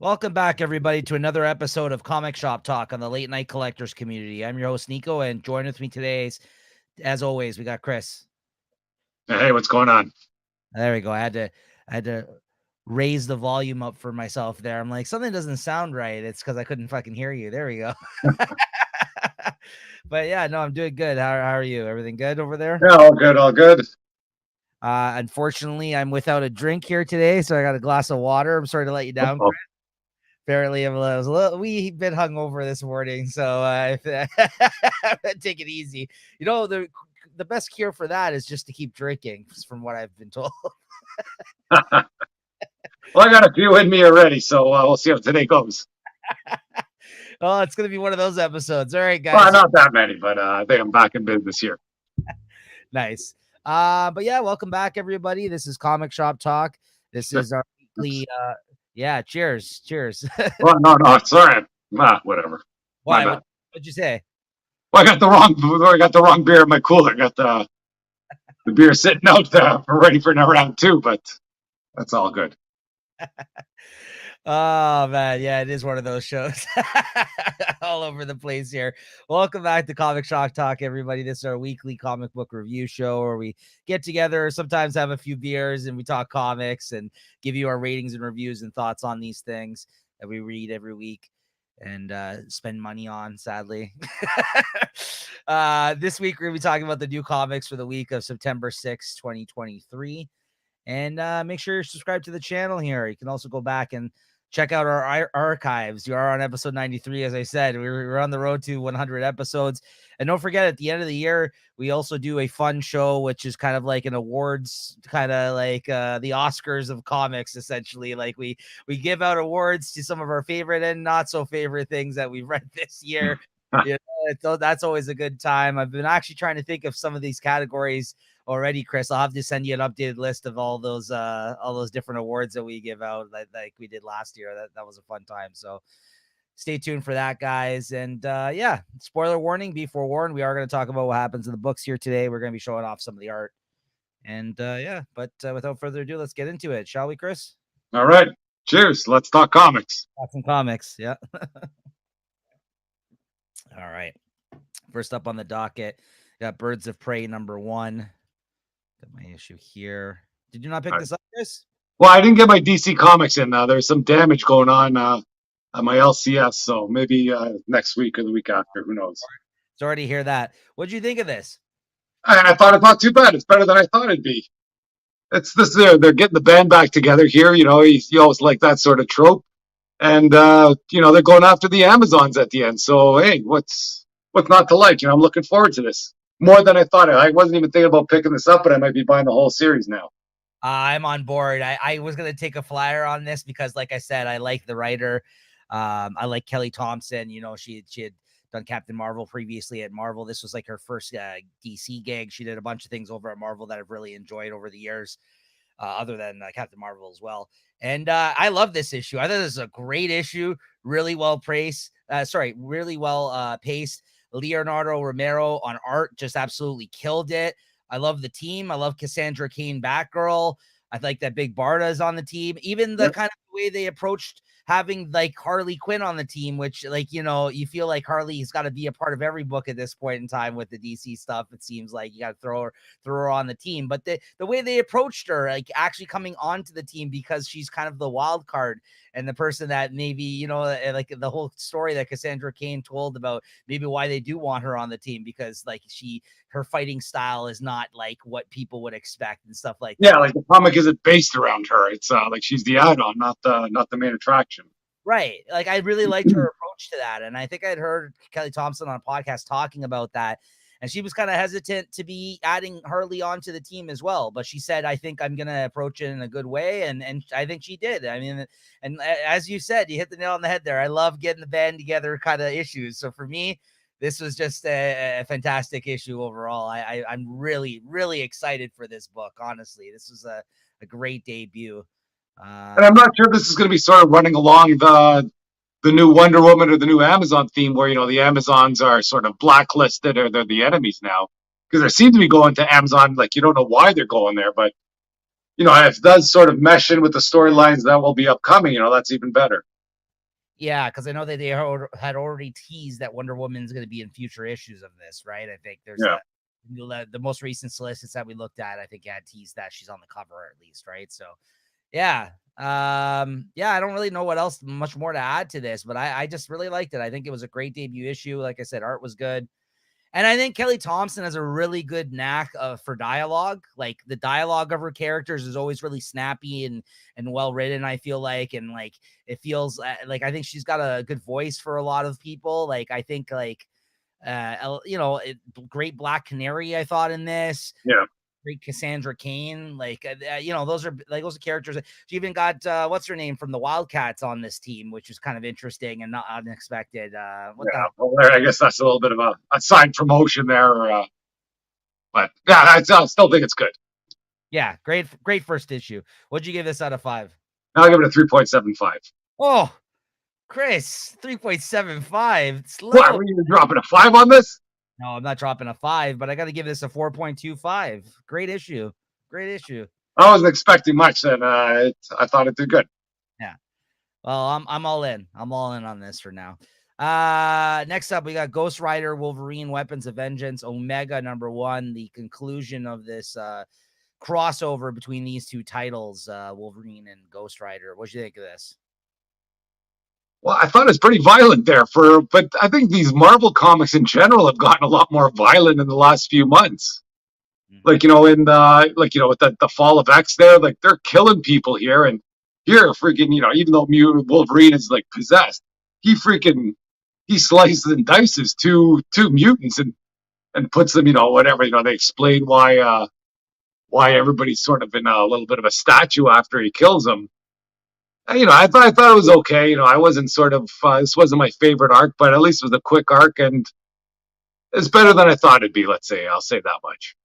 Welcome back, everybody, to another episode of Comic Shop Talk on the Late Night Collectors community. I'm your host, Nico, and join with me today, as always, we got Chris. Hey, what's going on? There we go. I had to raise the volume up for myself there. I'm like, something doesn't sound right. It's because I couldn't fucking hear you. There we go. But yeah, no, I'm doing good. How are you? Everything good over there? Yeah, all good, all good. Unfortunately, I'm without a drink here today, so I got a glass of water. I'm sorry to let you down, Oh, Chris. Apparently, we've been hungover this morning, so take it easy. You know, the best cure for that is just to keep drinking, from what I've been told. well, I got a few in me already, so we'll see how today goes. Oh, it's gonna be one of those episodes. All right, Well, guys. not that many, but I think I'm back in business here. Nice. But yeah, welcome back, everybody. This is Comic Shop Talk. This is our weekly. Yeah, cheers, cheers. Well, no, sorry. Whatever. My Why? bad. What'd you say? Well, I got the wrong beer in my cooler. I got the beer sitting out ready for round two, but that's all good. Oh man, yeah, it is one of those shows all over the place here. Welcome back to Comic Shock Talk, everybody. This is our weekly comic book review show where we get together, sometimes have a few beers, and we talk comics and give you our ratings and reviews and thoughts on these things that we read every week and spend money on, sadly. This week, we're going to be talking about the new comics for the week of September 6th, 2023. And make sure you're subscribed to the channel here. You can also go back and check out our archives. You are on episode 93, as I said. We're on the road to 100 episodes. And don't forget, at the end of the year, we also do a fun show, which is kind of like an awards, kind of like the Oscars of comics, essentially. Like we give out awards to some of our favorite and not so favorite things that we've read this year. That's always a good time. I've been actually trying to think of some of these categories already, Chris. I'll have to send you an updated list of all those different awards that we give out, like we did last year. That was a fun time. So stay tuned for that, guys. And yeah, spoiler warning, be forewarned. We are going to talk about what happens in the books here today. We're going to be showing off some of the art. And yeah, but without further ado, let's get into it, shall we, Chris? All right. Cheers. Let's talk comics. Talk some comics. Yeah. All right. First up on the docket, got Birds of Prey #1. Got my issue here. Did you not pick this up, Chris? Well, I didn't get my DC Comics in. There's some damage going on my LCS, so maybe next week or the week after. Who knows? Sorry to hear that. What'd you think of this? I thought it's not too bad. It's better than I thought it'd be. It's this. They're getting the band back together here. You know, you always like that sort of trope, and they're going after the Amazons at the end. So hey, what's not to like? I'm looking forward to this more than I thought. I wasn't even thinking about picking this up, but I might be buying the whole series now. I'm on board. I was gonna take a flyer on this because, like I said, I like the writer. I like Kelly Thompson. She had done Captain Marvel previously at Marvel. This was like her first DC gig. She did a bunch of things over at Marvel that I've really enjoyed over the years, other than Captain Marvel as well. And I love this issue. I thought this is a great issue. Really well paced. Really well paced. Leonardo Romero on art just absolutely killed it. I love the team. I love Cassandra Cain, Batgirl. I like that Big Barda is on the team. Even the kind of way they approached having like Harley Quinn on the team, which you feel like Harley's got to be a part of every book at this point in time with the DC stuff. It seems like you got to throw her on the team, but the way they approached her, like actually coming onto the team because she's kind of the wild card and the person that maybe, like the whole story that Cassandra Cain told about maybe why they do want her on the team, because like her fighting style is not like what people would expect and stuff like that. Yeah, like the comic isn't based around her. It's like she's the add-on, not the main attraction. Right. Like I really liked her approach to that. And I think I'd heard Kelly Thompson on a podcast talking about that. And she was kind of hesitant to be adding Harley onto the team as well. But she said, I think I'm going to approach it in a good way. And I think she did. I mean, and as you said, you hit the nail on the head there. I love getting the band together kind of issues. So for me, this was just a fantastic issue overall. I'm really, really excited for this book. Honestly, this was a great debut. And I'm not sure if this is going to be sort of running along the new Wonder Woman or the new Amazon theme, where the Amazons are sort of blacklisted or they're the enemies now, because there seems to be going to Amazon, like you don't know why they're going there, but if it does sort of mesh in with the storylines that will be upcoming, that's even better. Yeah, because I know that they had already teased that Wonder Woman's going to be in future issues of this, right? I think there's Yeah. the most recent solicits that we looked at. I think had teased that she's on the cover at least, right? So, yeah, yeah, I don't really know what else much more to add to this, but I just really liked it. I think it was a great debut issue. Like I said, art was good. And I think Kelly Thompson has a really good knack for dialogue. Like the dialogue of her characters is always really snappy and well written. I feel like, and like it feels like I think she's got a good voice for a lot of people. Like I think great Black Canary. I thought in this. Yeah. Great Cassandra Cain, those are characters. She even got what's her name from the Wildcats on this team, which is kind of interesting and not unexpected. What the hell? Well, I guess that's a little bit of a side promotion there. But yeah, I still think it's good. Yeah, great first issue. What'd you give this out of 5? I'll give it a 3.75. Oh, Chris, 3.75. It's low. What? Are you dropping a 5 on this? No, I'm not dropping a 5, but I got to give this a 4.25. Great issue. Great issue. I wasn't expecting much, and I thought it did good. Yeah. Well, I'm all in. I'm all in on this for now. Next up, we got Ghost Rider, Wolverine, Weapons of Vengeance, Omega #1. The conclusion of this crossover between these two titles, Wolverine and Ghost Rider. What do you think of this? Well, I thought it was pretty violent there but I think these Marvel comics in general have gotten a lot more violent in the last few months. Like, with the Fall of X there, like they're killing people here, and here freaking, even though Wolverine is like possessed, he slices and dices two mutants and puts them, whatever, they explain why everybody's sort of in a little bit of a statue after he kills them. I thought it was okay. I wasn't this wasn't my favorite arc, but at least it was a quick arc, and it's better than I thought it'd be. Let's say, I'll say that much.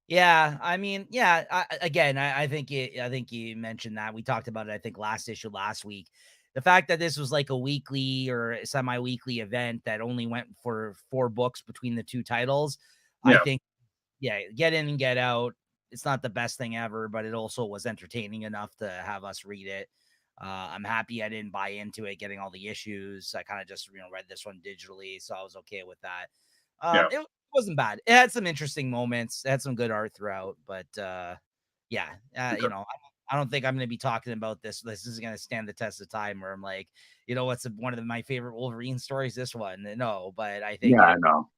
Yeah, I mean, yeah. I think you mentioned that we talked about it. I think last issue last week, the fact that this was like a weekly or semi-weekly event that only went for 4 books between the two titles. Yeah. I think, yeah, get in and get out. It's not the best thing ever, but it also was entertaining enough to have us read it. I'm happy I didn't buy into it, getting all the issues. I kind of just read this one digitally, so I was okay with that. It wasn't bad. It had some interesting moments. It had some good art throughout, but I don't think I'm going to be talking about this. This is going to stand the test of time where I'm like, what's one of my favorite Wolverine stories? This one, no, but I think, I know.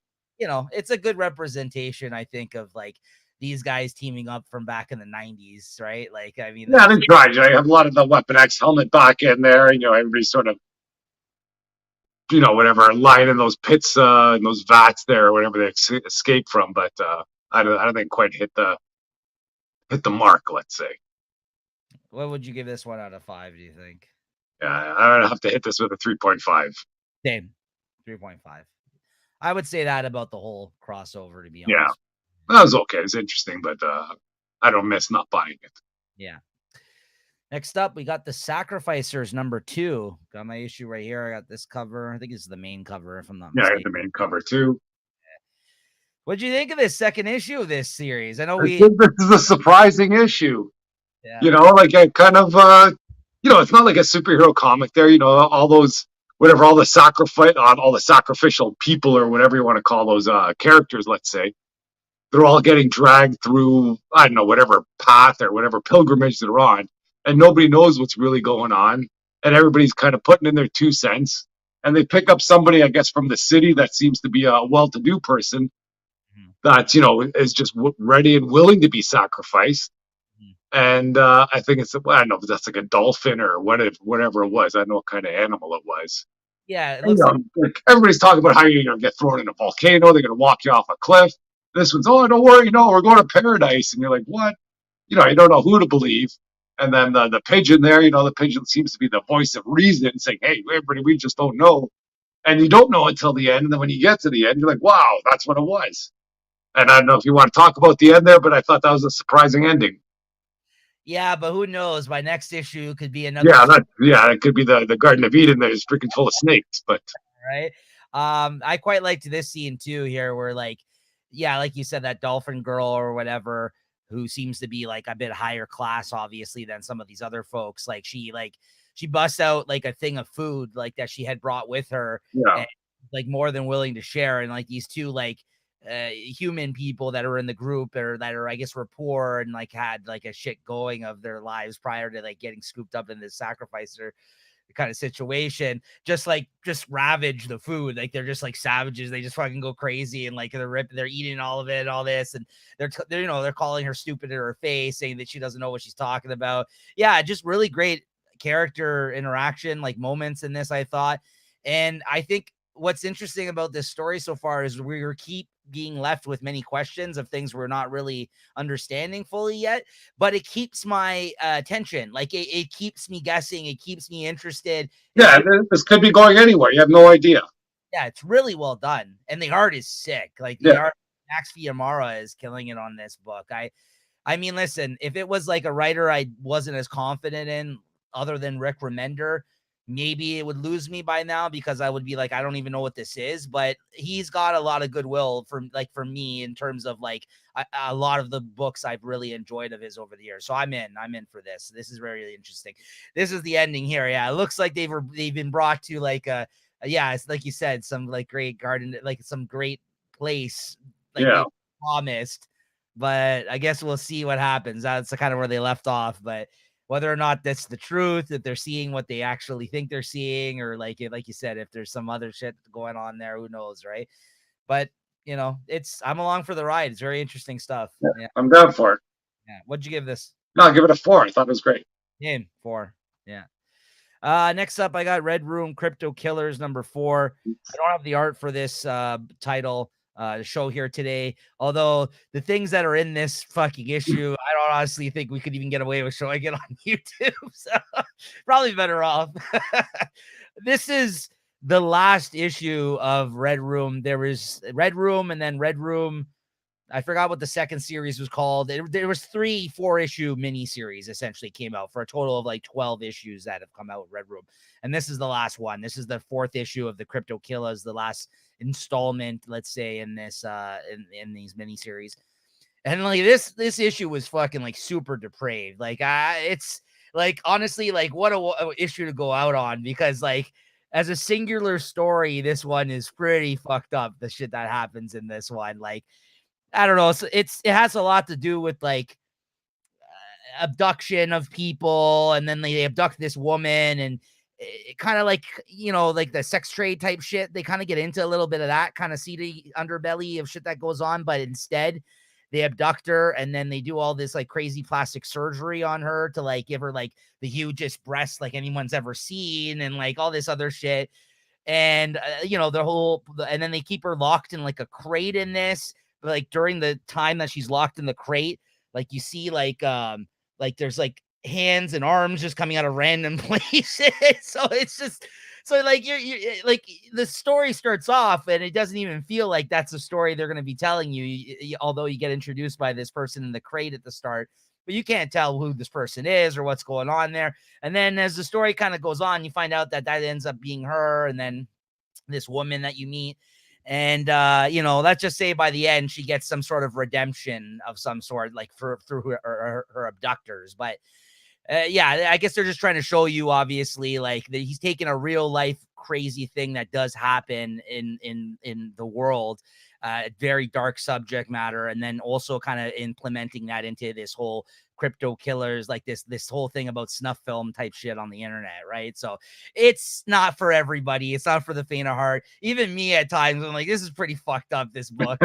It's a good representation, I think, of like these guys teaming up from back in the 90s, right? Like, I mean, they tried. I have a lot of the Weapon X helmet back in there. Everybody's sort of, whatever, lying in those pits, in those vats there, or whatever they escaped from. But I don't think quite hit the mark. Let's say. What would you give this one out of 5? Do you think? Yeah, I would have to hit this with a 3.5. Same, 3.5. I would say that about the whole crossover, to be honest. Yeah, that was okay. It was interesting, but I don't miss not buying it. Yeah. Next up, we got the Sacrificers #2. Got my issue right here. I got this cover. I think it's the main cover, if I'm not mistaken. Yeah, I got the main cover too. What'd you think of this second issue of this series? I think this is a surprising issue. Yeah. Like a kind of it's not like a superhero comic there. All those all the sacrificial people or whatever you want to call those characters. Let's say they're all getting dragged through, I don't know, whatever path or whatever pilgrimage they're on, and nobody knows what's really going on, and everybody's kind of putting in their 2 cents, and they pick up somebody, I guess, from the city that seems to be a well-to-do person that, is just ready and willing to be sacrificed. And I think I don't know if that's like a dolphin or whatever it was. I don't know what kind of animal it was. Yeah, it looks like everybody's talking about how you're going to get thrown in a volcano. They're going to walk you off a cliff. This one's, oh, don't worry, we're going to paradise. And you're like, what? You don't know who to believe. And then the pigeon there, the pigeon seems to be the voice of reason, saying, hey, everybody, we just don't know. And you don't know until the end. And then when you get to the end, you're like, wow, that's what it was. And I don't know if you want to talk about the end there, but I thought that was a surprising ending. Yeah, but who knows? My next issue could be another. It could be the Garden of Eden that is freaking full of snakes. But right, I quite liked this scene too here, where like you said, that dolphin girl or whatever, who seems to be like a bit higher class, obviously, than some of these other folks. Like she she busts out like a thing of food like that she had brought with her, Yeah. and like more than willing to share. And like these two like human people that are in the group or that are, I guess, were poor and like had like a shit going of their lives prior to like getting scooped up in this sacrificer kind of situation, just ravage the food. Like they're just like savages. They just fucking go crazy and like they're eating all of it and all this. And they're you know, they're calling her stupid in her face, saying that she doesn't know what she's talking about. Yeah, just really great character interaction, like moments in this, I thought. And I think what's interesting about this story so far is we keep being left with many questions of things we're not really understanding fully yet, but it keeps my attention. Like it keeps me guessing. It keeps me interested. Yeah, this could be going anywhere. You have no idea. Yeah, it's really well done. And the art is sick. Like the art, Max Fiamara is killing it on this book. I mean, listen, if it was like a writer I wasn't as confident in other than Rick Remender, maybe it would lose me by now because I would be like, I don't even know what this is. But he's got a lot of goodwill for me in terms of like a lot of the books I've really enjoyed of his over the years. So I'm in for this. This is very interesting. This is the ending here. Yeah, it looks like they've been brought to like it's like you said, some like great garden, like some great place, like they promised. But I guess we'll see what happens. That's kind of where they left off. But whether or not that's the truth, that they're seeing what they actually think they're seeing, or like you said, if there's some other shit going on there, who knows, right? But you know, I'm along for the ride. It's very interesting stuff. Yeah. I'm down for it. Yeah. What'd you give this? No, I'll give it a 4. I thought it was great. Game 4. Yeah. Next up, I got Red Room Crypto Killers number 4. I don't have the art for this title to show here today, although the things that are in this fucking issue, I don't honestly think we could even get away with showing it on YouTube, so probably better off. This is the last issue of Red Room. There was Red Room and then Red Room, I forgot what the second series was called. There was 3 4-issue miniseries essentially came out for a total of like 12 issues that have come out with Red Room. And this is the last one. This is the 4th issue of the Crypto Killers, the last installment, let's say, in this in these miniseries. And like this issue was fucking like super depraved. Like it's like, honestly, like what a issue to go out on, because like as a singular story, this one is pretty fucked up, the shit that happens in this one. Like, I don't know. So it has a lot to do with like abduction of people, and then they abduct this woman, and it kind of like, you know, like the sex trade type shit. They kind of get into a little bit of that kind of seedy underbelly of shit that goes on, but instead they abduct her, and then they do all this like crazy plastic surgery on her to like give her like the hugest breasts like anyone's ever seen, and like all this other shit. And you know, and then they keep her locked in like a crate in this. But like during the time that she's locked in the crate, like you see like there's like hands and arms just coming out of random places. So it's just, so like you're like, the story starts off and it doesn't even feel like that's a story they're going to be telling you, although you get introduced by this person in the crate at the start, but you can't tell who this person is or what's going on there. And then as the story kind of goes on, you find out that ends up being her, and then this woman that you meet. And, you know, let's just say by the end, she gets some sort of redemption of some sort, like through her abductors. But yeah, I guess they're just trying to show you, obviously, like that he's taking a real life crazy thing that does happen in the world, very dark subject matter, and then also kind of implementing that into this whole Crypto Killers, like this whole thing about snuff film type shit on the internet, right? So it's not for everybody. It's not for the faint of heart. Even me at times, I'm like, this is pretty fucked up, this book.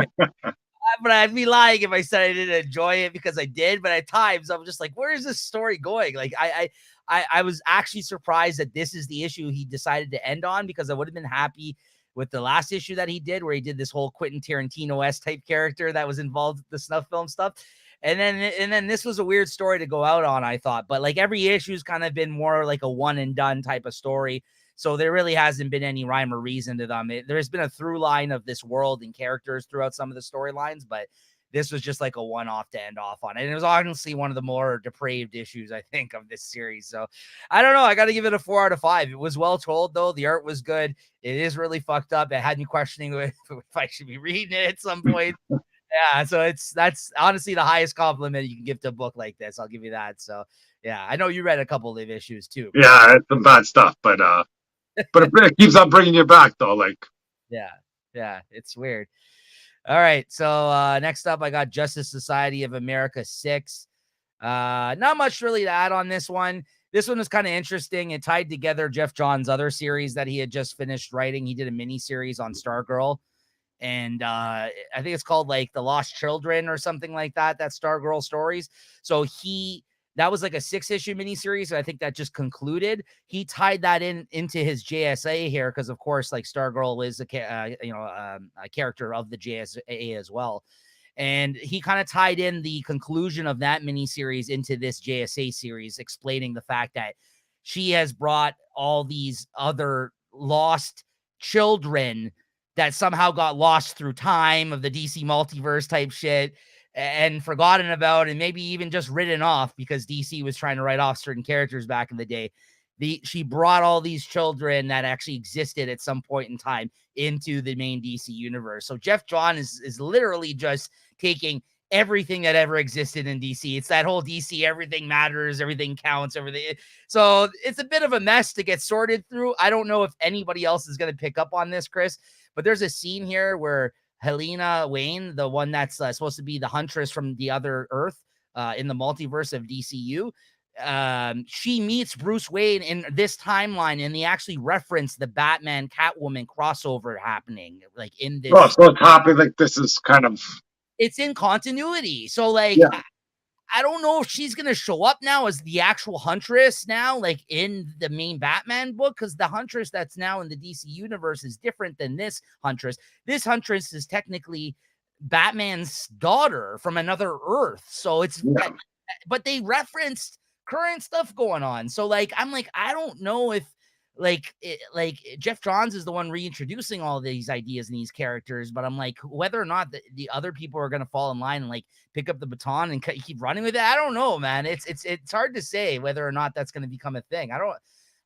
But I'd be lying if I said I didn't enjoy it, because I did. But at times I'm just like, where is this story going? Like I was actually surprised that this is the issue he decided to end on, because I would have been happy with the last issue that he did, where he did this whole Quentin Tarantino-esque type character that was involved with the snuff film stuff. And then this was a weird story to go out on, I thought. But like every issue's kind of been more like a one and done type of story. So there really hasn't been any rhyme or reason to them. There's been a through line of this world and characters throughout some of the storylines, but this was just like a one-off to end off on. And it was honestly one of the more depraved issues, I think, of this series. So I don't know. I got to give it a 4 out of 5. It was well told, though. The art was good. It is really fucked up. It had me questioning if I should be reading it at some point. Yeah, so that's honestly the highest compliment you can give to a book like this. I'll give you that. So Yeah, I know you read a couple of issues too. Yeah, it's some bad stuff, but it keeps on bringing you back though. Like, Yeah, it's weird. All right, so next up, I got Justice Society of America 6. Not much really to add on this one. This one was kind of interesting. It tied together Jeff Johns' other series that he had just finished writing. He did a mini series on Stargirl, and I think it's called like The Lost Children or something like that. That Stargirl stories. So that was like a 6-issue miniseries. So I think that just concluded. He tied that into his JSA here because, of course, like Stargirl is a character of the JSA as well. And he kind of tied in the conclusion of that miniseries into this JSA series, explaining the fact that she has brought all these other lost children that somehow got lost through time of the DC multiverse type shit and forgotten about, and maybe even just written off because DC was trying to write off certain characters back in the day. She brought all these children that actually existed at some point in time into the main DC universe. So Jeff Johns is literally just taking everything that ever existed in DC. It's that whole DC, everything matters, everything counts, everything. So it's a bit of a mess to get sorted through. I don't know if anybody else is going to pick up on this, Chris, but there's a scene here where Helena Wayne, the one that's supposed to be the Huntress from the other Earth in the multiverse of DCU, she meets Bruce Wayne in this timeline, and they actually reference the Batman Catwoman crossover happening like in this. Oh, so it's happening. Like this is kind of, it's in continuity. So like, yeah. I don't know if she's going to show up now as the actual Huntress now, like in the main Batman book, because the Huntress that's now in the DC universe is different than this Huntress. This Huntress is technically Batman's daughter from another Earth. So it's, but they referenced current stuff going on. So like, I'm like, I don't know if like Jeff Johns is the one reintroducing all these ideas and these characters, but I'm like, whether or not the other people are going to fall in line and like pick up the baton and keep running with it, I don't know, man. It's hard to say whether or not that's going to become a thing.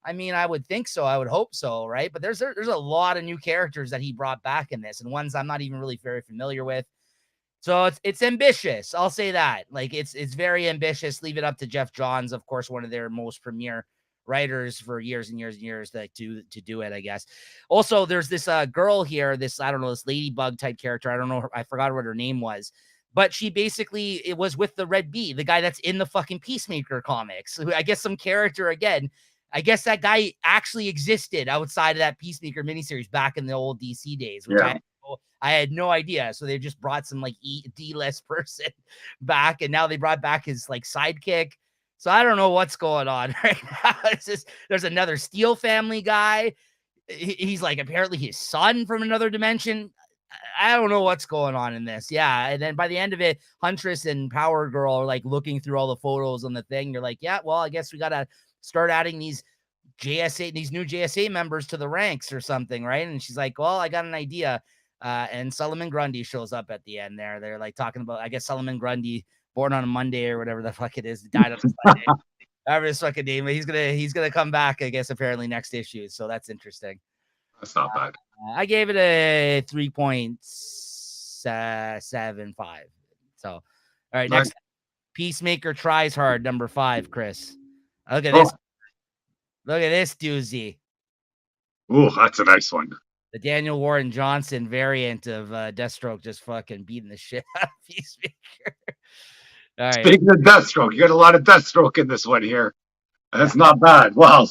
I mean, I would think so. I would hope so, right? But there's a lot of new characters that he brought back in this, and ones I'm not even really very familiar with. So it's ambitious. I'll say that. Like it's very ambitious. Leave it up to Jeff Johns, of course, one of their most premier writers for years and years and years to do it, I guess. Also, there's this girl here, this, I don't know, this ladybug type character. I don't know. I forgot what her name was, but she basically, it was with the Red Bee, the guy that's in the fucking Peacemaker comics. I guess some character again. I guess that guy actually existed outside of that Peacemaker miniseries back in the old DC days, which I had no idea. So they just brought some like D-list person back, and now they brought back his like sidekick. So I don't know what's going on right now. It's just, there's another Steel family guy. He's like apparently his son from another dimension. I don't know what's going on in this. Yeah. And then by the end of it, Huntress and Power Girl are like looking through all the photos on the thing. You're like, yeah, well, I guess we got to start adding these new JSA members to the ranks or something. Right. And she's like, well, I got an idea. And Solomon Grundy shows up at the end there. They're like talking about, I guess, Solomon Grundy, born on a Monday or whatever the fuck it is, died on a Sunday. Whatever his fucking name. He's gonna come back, I guess, apparently next issue. So that's interesting. That's not bad. I gave it a 3.75. So all right, next Peacemaker Tries Hard, number 5, Chris. Look at this. Look at this doozy. Ooh, that's a nice one. The Daniel Warren Johnson variant of Deathstroke just fucking beating the shit out of Peacemaker. All right. Speaking of Deathstroke, you got a lot of Deathstroke in this one here. That's not bad. Well,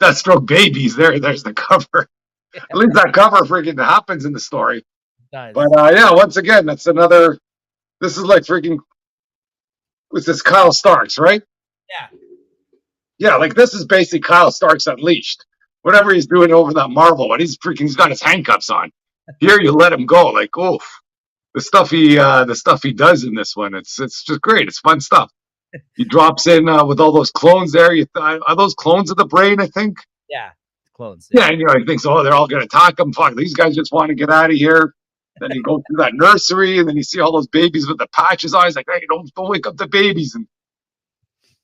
Deathstroke babies, there's the cover. Yeah. At least that cover freaking happens in the story. But yeah, once again, that's another, this is like freaking, what's this, Kyle Starks, right? Yeah. Yeah, like this is basically Kyle Starks Unleashed. Whatever he's doing over that Marvel one, he's got his handcuffs on. Here you let him go. Like, oof. The stuff he does in this one, it's just great. It's fun stuff. He drops in with all those clones there. Are those clones of the Brain, I think? Yeah, clones. Yeah, and he thinks, oh, they're all going to attack him. Fuck, these guys just want to get out of here. Then he goes through that nursery, and then you see all those babies with the patches on. He's like, hey, don't wake up the babies. And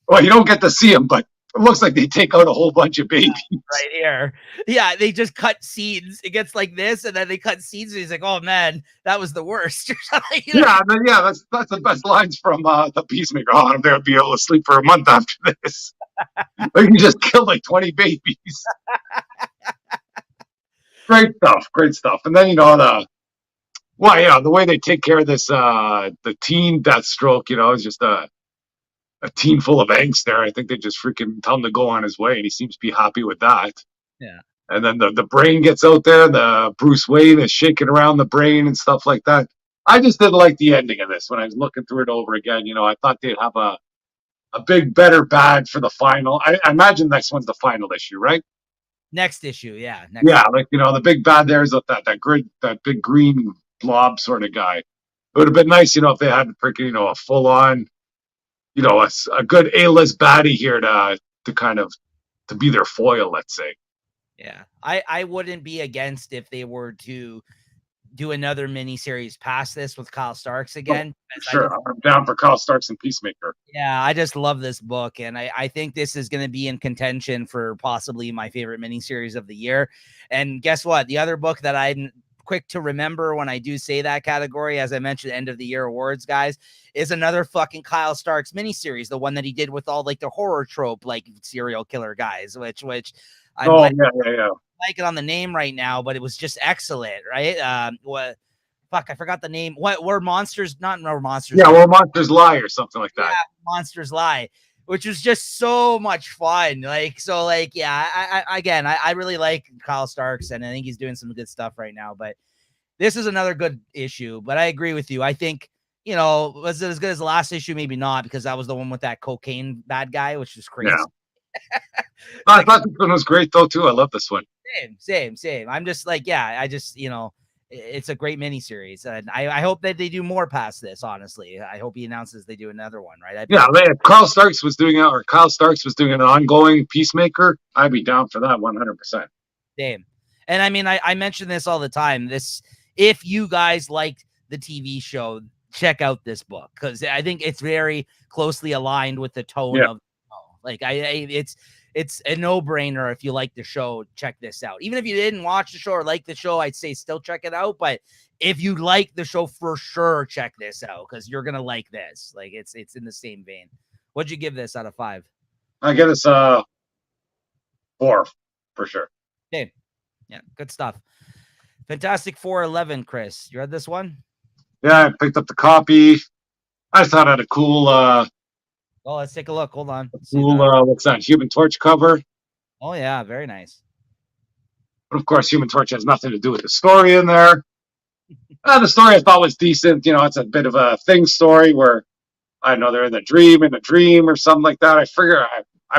well, you don't get to see them, but It looks like they take out a whole bunch of babies. Right here. Yeah, they just cut scenes. It gets like this, and then they cut scenes, and he's like, "Oh man, that was the worst." Yeah, and then, yeah, that's the best lines from the Peacemaker. Oh, I'm gonna be able to sleep for a month after this. Like, you just killed like 20 babies. Great stuff, great stuff. And then the way they take care of this the teen Deathstroke, is just a teen full of angst there. I think they just freaking tell him to go on his way, and he seems to be happy with that. Yeah. And then the brain gets out there, the Bruce Wayne is shaking around the brain and stuff like that. I just didn't like the ending of this when I was looking through it over again. I thought they'd have a big, better bad for the final. I imagine next one's the final issue, right? Next issue, yeah. Yeah, like the big bad there is that big green blob sort of guy. It would have been nice, if they had freaking, a full on, a good A-list baddie here to kind of to be their foil, let's say. Yeah, I wouldn't be against if they were to do another miniseries past this with Kyle Starks again. Sure, I'm down for Kyle Starks and Peacemaker. Yeah, I just love this book, and I think this is going to be in contention for possibly my favorite miniseries of the year. And guess what? The other book that I'm quick to remember when I do say that category, as I mentioned, end of the year awards, guys, is another fucking Kyle Starks miniseries, the one that he did with all like the horror trope, like serial killer guys, which I'm like it on the name right now, but it was just excellent, right? What? Fuck, I forgot the name. Were monsters? Not where monsters. Yeah, where monsters lie or something like that. Yeah, monsters lie, which was just so much fun. Yeah. I really like Kyle Starks, and I think he's doing some good stuff right now. But this is another good issue. But I agree with you. I think was it as good as the last issue? Maybe not, because that was the one with that cocaine bad guy, which was crazy. Yeah. I thought this one was great though too. I love this one. Same. I'm just like, yeah, I just, it's a great miniseries, and I hope that they do more past this. Honestly, I hope he announces they do another one, right? Kyle Starks was doing an ongoing Peacemaker. I'd be down for that 100%. Same. And I mean, I mention this all the time. If you guys liked the TV show, check out this book, because I think it's very closely aligned with the tone of. Like it's a no-brainer. If you like the show, check this out. Even if you didn't watch the show or like the show, I'd say still check it out. But if you like the show, for sure, check this out, because you're gonna like this. Like it's in the same vein. What'd you give this out of 5? I give this 4 for sure. Okay. Yeah, good stuff. Fantastic Four 11, Chris. You read this one? Yeah, I picked up the copy. I just thought it had a cool let's take a look. Hold on. What's that? Human Torch cover. Oh yeah, very nice. But of course, Human Torch has nothing to do with the story in there. The story I thought was decent. It's a bit of a thing story where I know they're in a dream or something like that. I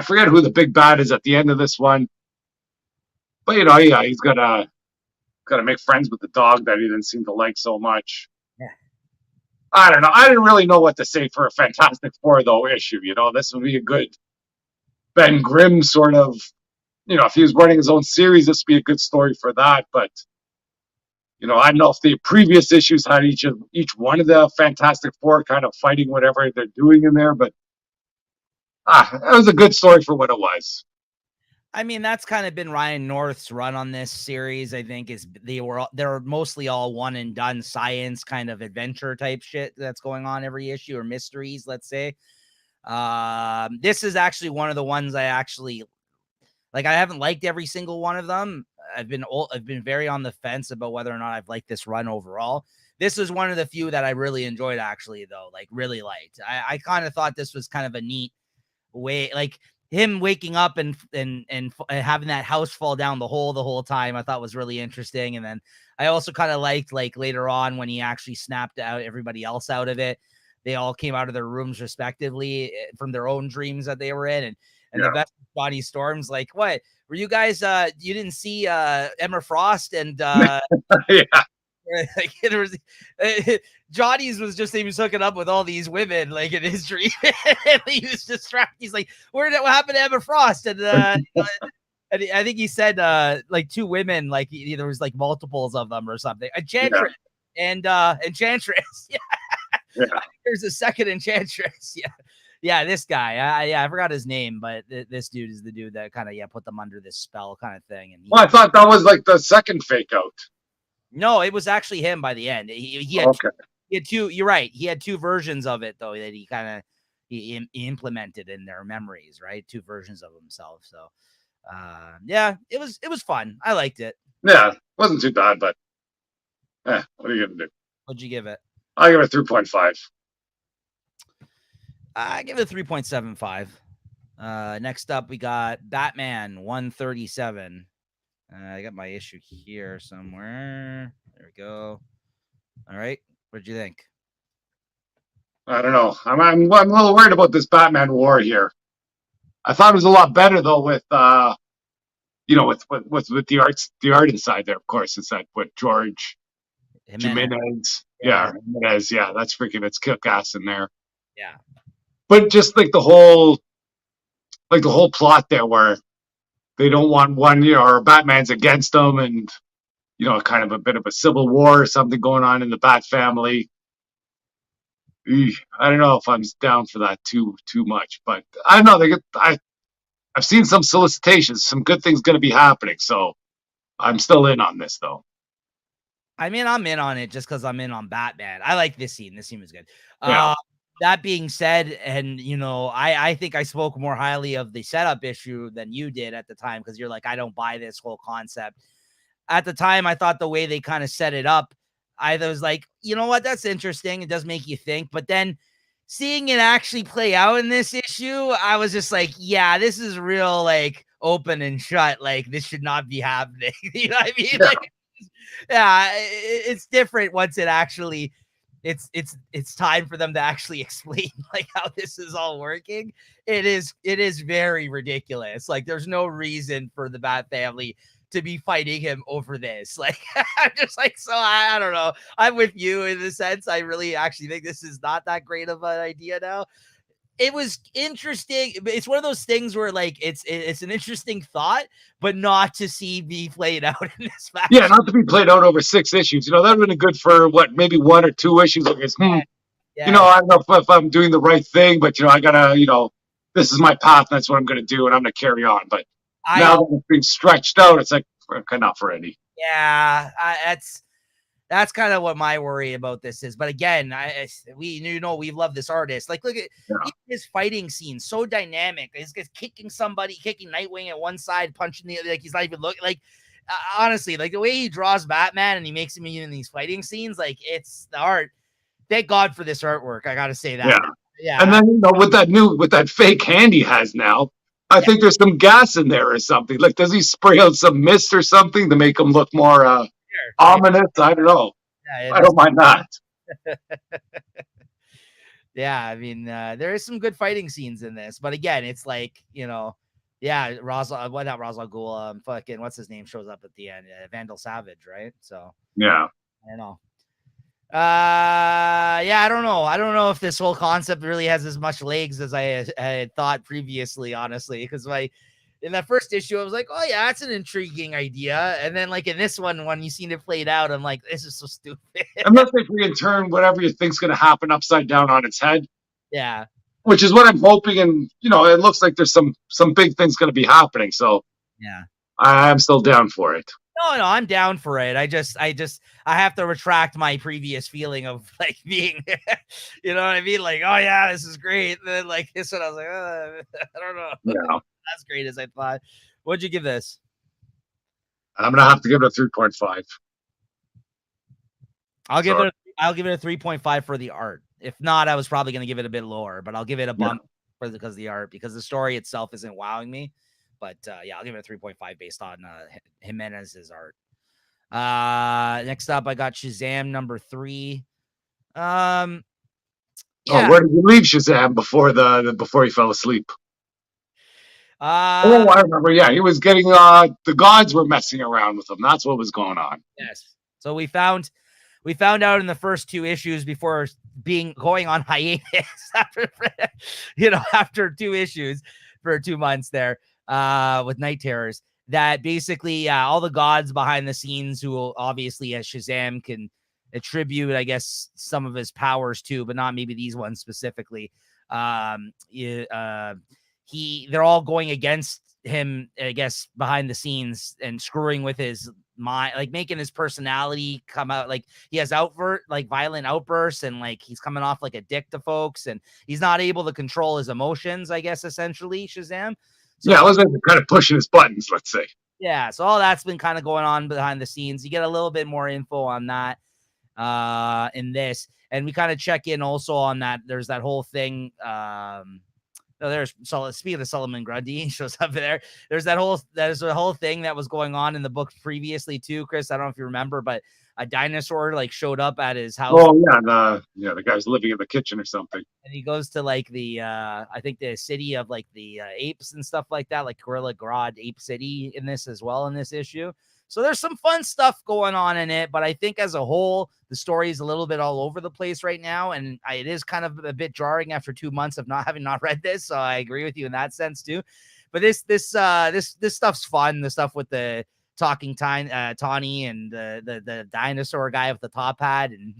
forget who the big bad is at the end of this one. But yeah, he's gotta make friends with the dog that he didn't seem to like so much. Yeah. I don't know. I didn't really know what to say for a Fantastic Four though issue. This would be a good Ben Grimm sort of. If he was running his own series, this would be a good story for that. But I don't know if the previous issues had each one of the Fantastic Four kind of fighting whatever they're doing in there. But it was a good story for what it was. I mean, that's kind of been Ryan North's run on this series. I think they're mostly all one and done science kind of adventure type shit that's going on every issue, or mysteries, let's say. This is actually one of the ones I actually like. I haven't liked every single one of them. I've been very on the fence about whether or not I've liked this run overall. This is one of the few that I really enjoyed, actually, though. Like, really liked. I kind of thought this was kind of a neat way, like him waking up and having that house fall down the whole time. I thought was really interesting. And then I also kind of liked, like, later on when he actually snapped out everybody else out of it. They all came out of their rooms respectively from their own dreams that they were in. And the best Johnny Storm's like, what were you guys? You didn't see Emma Frost and yeah. Like, there was Johnny's was just, he was hooking up with all these women like in his dream. He was distracted. He's like, what happened to Emma Frost? And and I think he said like 2 women, like there was like multiples of them or something. Enchantress and Enchantress. Yeah. There's a second Enchantress. Yeah. Yeah, this guy. I forgot his name, but this dude is the dude that kind of put them under this spell kind of thing. And Well, I thought that was like the second fake out. no, it was actually him by the end. He had two. You're right. He had two versions of it though that he kind of he implemented in their memories, right? Two versions of himself. So, yeah, it was fun. I liked it. Yeah, wasn't too bad, but what are you gonna do? What'd you give it? I give it 3.5. I give it a 3.75. Next up, we got Batman 137. I got my issue here somewhere. There we go. All right. What'd you think? I don't know. I'm a little worried about this Batman war here. I thought it was a lot better though with with the art inside there. Of course, it's that with George Jimenez. Yeah, Jimenez. Yeah, that's freaking it's kick ass in there. Yeah. But just like the whole plot there where they don't want one, or Batman's against them, and kind of a bit of a civil war or something going on in the Bat family. I don't know if I'm down for that too much, but I don't know. I've seen some solicitations, some good things going to be happening, so I'm still in on this though. I mean, I'm in on it just because I'm in on Batman. I like this scene. This scene was good. Yeah. That being said, and I think I spoke more highly of the setup issue than you did at the time because you're like, I don't buy this whole concept. At the time, I thought the way they kind of set it up, I was like, you know what? That's interesting. It does make you think. But then seeing it actually play out in this issue, I was just like, yeah, this is real, like open and shut. Like this should not be happening. You know what I mean? Yeah. Like, yeah, it's different once it actually it's time for them to actually explain like how this is all working. It is very ridiculous. Like there's no reason for the Bat family to be fighting him over this. Like I'm just like, so I don't know. I'm with you in the sense I really actually think this is not that great of an idea now. It was interesting. It's one of those things where like it's an interesting thought, but not to see be played out in this fashion. Yeah, not to be played out over 6 issues. That would have been good for maybe 1 or 2 issues. Like I don't know if I'm doing the right thing, but I gotta, this is my path. And that's what I'm gonna do, and I'm gonna carry on. But now that it's being stretched out, it's like not for any. Yeah, that's kind of what my worry about this is. But again, we love this artist. Like, look at his fighting scene, so dynamic. He's kicking Nightwing at one side, punching the other. Like he's not even looking. Like honestly, like the way he draws Batman and he makes him in these fighting scenes, like it's the art. Thank God for this artwork. I gotta say that. Yeah. And then with that fake hand he has now, I think there's some gas in there or something. Like, does he spray out some mist or something to make him look more ominous? I don't know. Yeah, I don't mind that. Yeah, I mean, there is some good fighting scenes in this, but again, it's like not Ra's al Ghul, fucking what's his name shows up at the end, Vandal Savage, right? So yeah, I don't know. I don't know if this whole concept really has as much legs as I had thought previously, honestly, because in that first issue I was like, oh yeah, that's an intriguing idea, and then like in this one when you seen it played out, I'm like, this is so stupid. Unless they can turn whatever you think's going to happen upside down on its head, which is what I'm hoping, and it looks like there's some big things going to be happening, so yeah, I'm still down for it. No, I'm down for it. I have to retract my previous feeling of like being, you know what I mean? Like, oh yeah, this is great. And then like this one, I was like, I don't know. Yeah. As great as I thought. What'd you give this? I'm gonna have to give it a 3.5. I'll give it a 3.5 for the art. If not, I was probably gonna give it a bit lower, but I'll give it a bump because of the art, because the story itself isn't wowing me. But I'll give it a 3.5 based on Jimenez's art. Next up, I got Shazam number 3. Where did you leave Shazam before he fell asleep? I remember. Yeah, he was getting the gods were messing around with him. That's what was going on. Yes. So we found out in the first 2 issues before going on hiatus after 2 issues for 2 months there. With Night Terrors, that basically all the gods behind the scenes, who obviously as Shazam can attribute, I guess, some of his powers to, but not maybe these ones specifically, They're all going against him, I guess, behind the scenes and screwing with his mind, like making his personality come out. Like he has violent outbursts, and like he's coming off like a dick to folks, and he's not able to control his emotions, I guess, essentially, Shazam. So, yeah, I was kind of pushing his buttons, let's say. Yeah, so all that's been kind of going on behind the scenes. You get a little bit more info on that in this, and we kind of check in also on that. There's that whole thing. Speaking of Solomon Grundy, he shows up there. There's a whole thing that was going on in the book previously too, Chris. I don't know if you remember, but a dinosaur like showed up at his house. Oh yeah, the guy's living in the kitchen or something. And he goes to like the I think the city of like the apes and stuff like that, like Gorilla Grodd Ape City in this as well in this issue. So there's some fun stuff going on in it, but I think as a whole, the story is a little bit all over the place right now, and it is kind of a bit jarring after 2 months of not having read this. So I agree with you in that sense too. But this stuff's fun. The stuff with the talking Tawny and the dinosaur guy with the top hat, and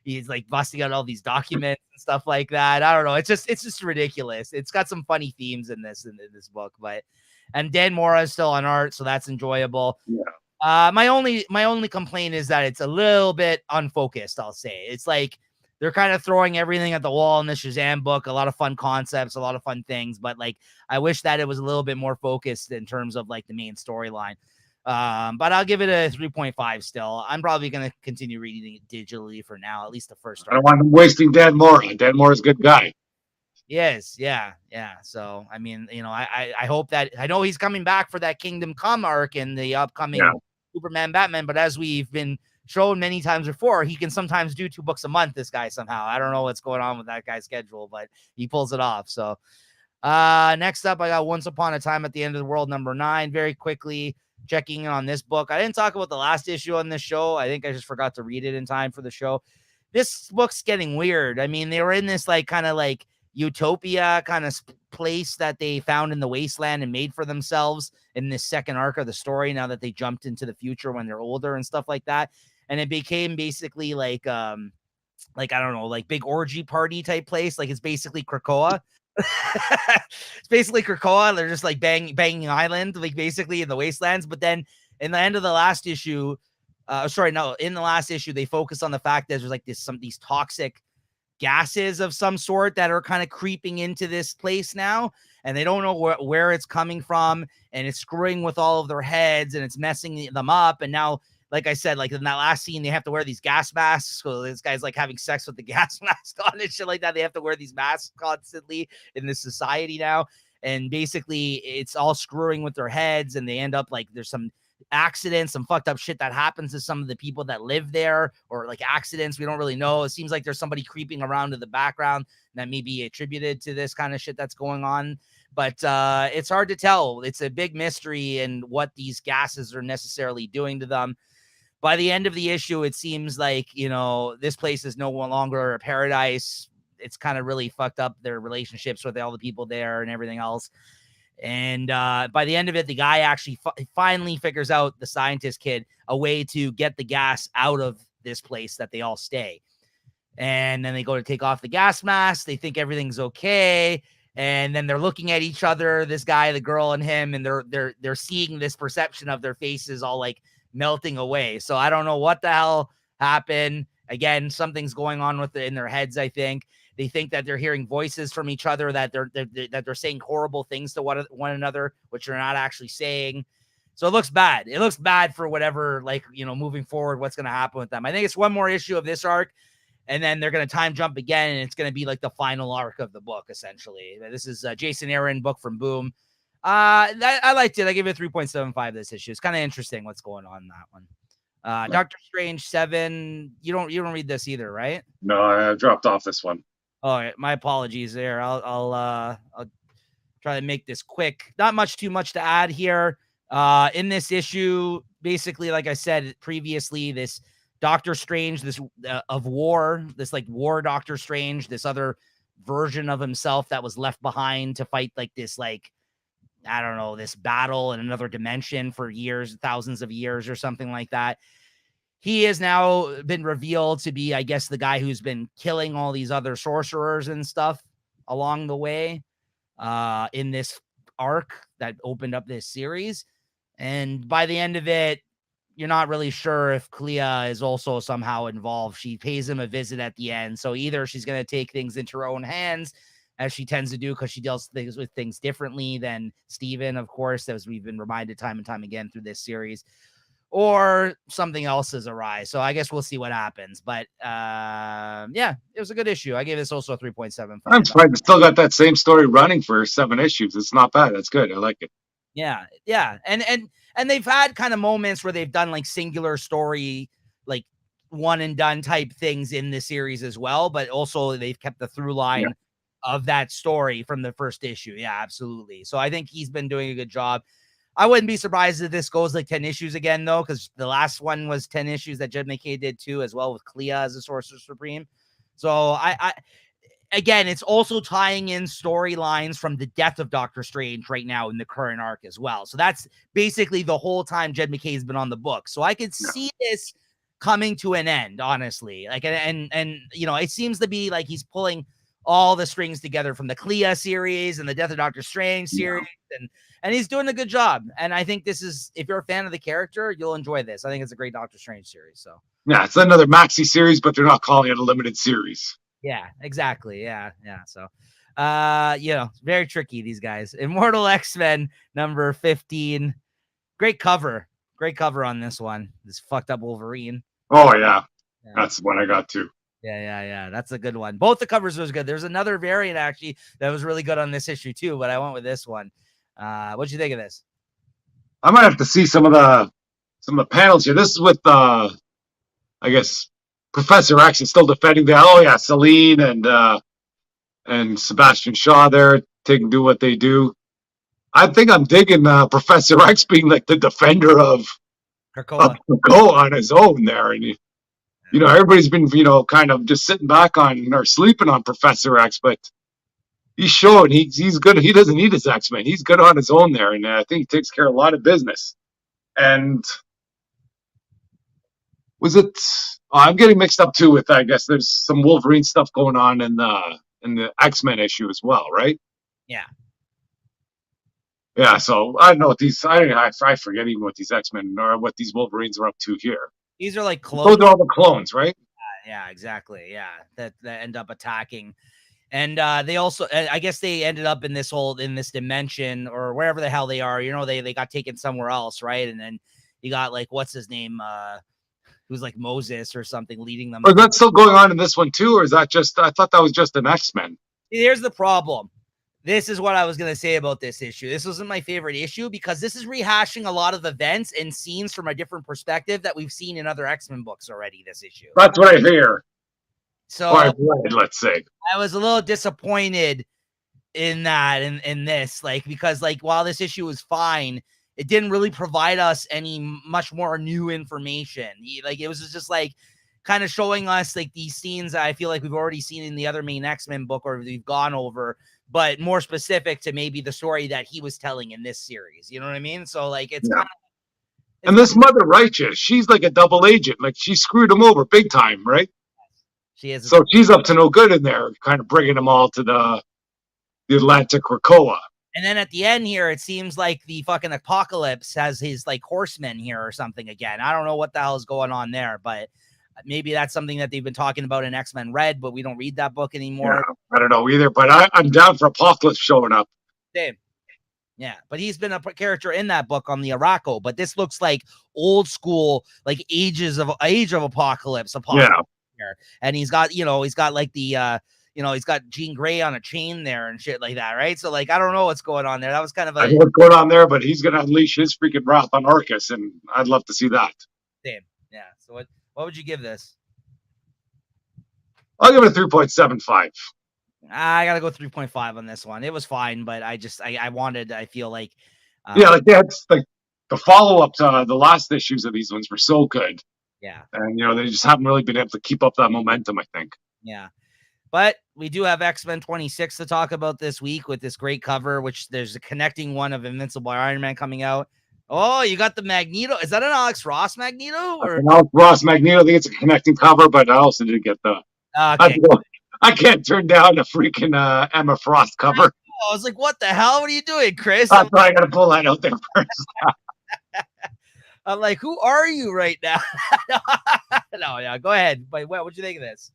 he's like busting out all these documents and stuff like that. I don't know. It's just ridiculous. It's got some funny themes in this book, and Dan Mora is still on art, so that's enjoyable. Yeah. My only complaint is that it's a little bit unfocused. I'll say it's like they're kind of throwing everything at the wall in the Shazam book. A lot of fun concepts, a lot of fun things, but like I wish that it was a little bit more focused in terms of like the main storyline. But I'll give it a 3.5 still. I'm probably going to continue reading it digitally for now, at least the first arc. I don't want them wasting Dan Mora. Dan Mora's a good guy. Yes, yeah. So, I mean, I hope that, I know he's coming back for that Kingdom Come arc in the upcoming Superman Batman, but as we've been shown many times before, he can sometimes do 2 books a month, this guy somehow. I don't know what's going on with that guy's schedule, but he pulls it off. So, next up, I got Once Upon a Time at the End of the World, number 9, very quickly checking in on this book. I didn't talk about the last issue on this show. I think I just forgot to read it in time for the show. This book's getting weird. I mean, they were in this like kind of like utopia kind of place that they found in the wasteland and made for themselves in this second arc of the story, now that they jumped into the future when they're older and stuff like that. And it became basically like I don't know, like big orgy party type place. Like it's basically Krakoa. It's basically Krakoa. They're just like banging island, like basically in the wastelands. But then in the end of the last issue, in the last issue, they focus on the fact that there's like these toxic gases of some sort that are kind of creeping into this place now, and they don't know where it's coming from, and it's screwing with all of their heads, and it's messing them up. And now, like I said, like in that last scene, they have to wear these gas masks. So this guy's like having sex with the gas mask on and shit like that. They have to wear these masks constantly in this society now. And basically it's all screwing with their heads, and they end up like there's some accidents, some fucked up shit that happens to some of the people that live there, or like accidents. We don't really know. It seems like there's somebody creeping around in the background that may be attributed to this kind of shit that's going on. But it's hard to tell. It's a big mystery and what these gases are necessarily doing to them. By the end of the issue, it seems like, this place is no longer a paradise. It's kind of really fucked up their relationships with all the people there and everything else. And by the end of it, the guy actually finally figures out, the scientist kid, a way to get the gas out of this place that they all stay. And then they go to take off the gas mask. They think everything's okay. And then they're looking at each other, this guy, the girl, and him, and they're seeing this perception of their faces all like melting away. So I don't know what the hell happened. Again, something's going on with in their heads, I think. They think that they're hearing voices from each other, that they're saying horrible things to one another, which they're not actually saying. So it looks bad. It looks bad for whatever, moving forward, what's going to happen with them. I think it's one more issue of this arc, and then they're going to time jump again, and it's going to be like the final arc of the book, essentially. This is a Jason Aaron book from Boom. I liked it. I give it a 3.75 this issue. It's kind of interesting what's going on in that one. Doctor Strange 7. You don't read this either, right? No, I dropped off this one. All right, my apologies there. I'll try to make this quick. Not too much to add here. In this issue, basically, like I said previously, this Doctor Strange, this of war, this like war Doctor Strange, this other version of himself that was left behind to fight like this, like, I don't know, this battle in another dimension for years, thousands of years or something like that. He has now been revealed to be, I guess, the guy who's been killing all these other sorcerers and stuff along the way in this arc that opened up this series. And by the end of it, you're not really sure if Clea is also somehow involved. She pays him a visit at the end. So either she's going to take things into her own hands, as she tends to do, because she deals with things differently than Steven, of course, as we've been reminded time and time again through this series, or something else is awry. So I guess we'll see what happens. But yeah, it was a good issue. I gave this also a 3.75. I'm surprised it's still got that same story running for 7 issues. It's not bad. That's good. I like it. Yeah. And they've had kind of moments where they've done like singular story, like one and done type things in the series as well, but also they've kept the through line of that story from the first issue. Yeah, absolutely. So I think he's been doing a good job. I wouldn't be surprised if this goes like 10 issues again, though, because the last one was 10 issues that Jed MacKay did too, as well, with Clea as a Sorcerer Supreme. So again, it's also tying in storylines from the death of Doctor Strange right now in the current arc as well. So that's basically the whole time Jed MacKay has been on the book. So I could see this coming to an end, honestly. Like, and you know, it seems to be like he's pulling all the strings together from the Clea series and the Death of Doctor Strange series, and he's doing a good job. And I think this is, if you're a fan of the character, you'll enjoy this. I think it's a great Doctor Strange series. So yeah, it's another maxi series, but they're not calling it a limited series. Yeah, exactly. Yeah. So, you know, very tricky, these guys. Immortal X-Men number 15. Great cover on this one. This fucked up Wolverine. Oh yeah. That's the one I got too. Yeah. That's a good one. Both the covers was good. There's another variant actually that was really good on this issue too, but I went with this one. What'd you think of this? I might have to see some of the panels here. This is with I guess Professor X is still defending that. Oh yeah, Celine and Sebastian Shaw there do what they do. I think I'm digging Professor X being like the defender of Krakoa on his own there, and you know, everybody's been, you know, kind of just sitting back on or sleeping on Professor X, but he's showing he's good. He doesn't need his X-Men. He's good on his own there, and I think he takes care of a lot of business. And was it? I'm getting mixed up too with, I guess there's some Wolverine stuff going on in the X-Men issue as well, right? Yeah. Yeah, so I don't know what these. I forget even what these X-Men or what these Wolverines are up to here. These are like clones. Those are all the clones, right? Yeah, exactly. Yeah, that end up attacking, and they also, I guess, they ended up in this dimension or wherever the hell they are. You know, they got taken somewhere else, right? And then you got like, what's his name? Who's like Moses or something leading them. Is that still going on in this one too, or is that just? I thought that was just an X-Men. Here's the problem. This is what I was going to say about this issue. This wasn't my favorite issue because this is rehashing a lot of events and scenes from a different perspective that we've seen in other X-Men books already this issue. That's what I hear. So let's say I was a little disappointed in that, in this, like, because like, while this issue was fine, it didn't really provide us any much more new information. Like, it was just like kind of showing us like these scenes that I feel like we've already seen in the other main X-Men book, or we've gone over, but more specific to maybe the story that he was telling in this series. You know what I mean? So like, it's kind of, and this Mother Righteous, she's like a double agent. Like, she screwed him over big time, right? She is. So she's up to no good in there, kind of bringing them all to the Atlantic Krakoa. And then at the end here, it seems like the fucking Apocalypse has his like horsemen here or something again. I don't know what the hell is going on there, but maybe that's something that they've been talking about in X-Men Red, but we don't read that book anymore. Yeah, I don't know either, but I'm down for Apocalypse showing up. Same. Yeah, but he's been a character in that book on the Arakko, but this looks like old school, like Age of Apocalypse. Yeah. Here. And he's got like the, he's got Jean Grey on a chain there and shit like that, right? So like, I don't know what's going on there. That was kind of I know what's going on there, but he's going to unleash his freaking wrath on Orcus, and I'd love to see that. Same. Yeah. So what would you give this? I'll give it a 3.75. I gotta go 3.5 on this one. It was fine, but I feel like like that's like the follow-up to the last issues of these ones were so good. Yeah. And they just haven't really been able to keep up that momentum, I think. Yeah. But we do have X-Men 26 to talk about this week with this great cover, which there's a connecting one of Invincible Iron Man coming out. Oh, you got the Magneto. Is that an Alex Ross Magneto? Or Alex Ross Magneto? I think it's a connecting cover, but I also did get the. Okay. I can't turn down a freaking Emma Frost cover. I was like, what the hell? What are you doing, Chris? That's why I got to pull that out there first. I'm like, who are you right now? No, yeah, go ahead. But what'd you think of this?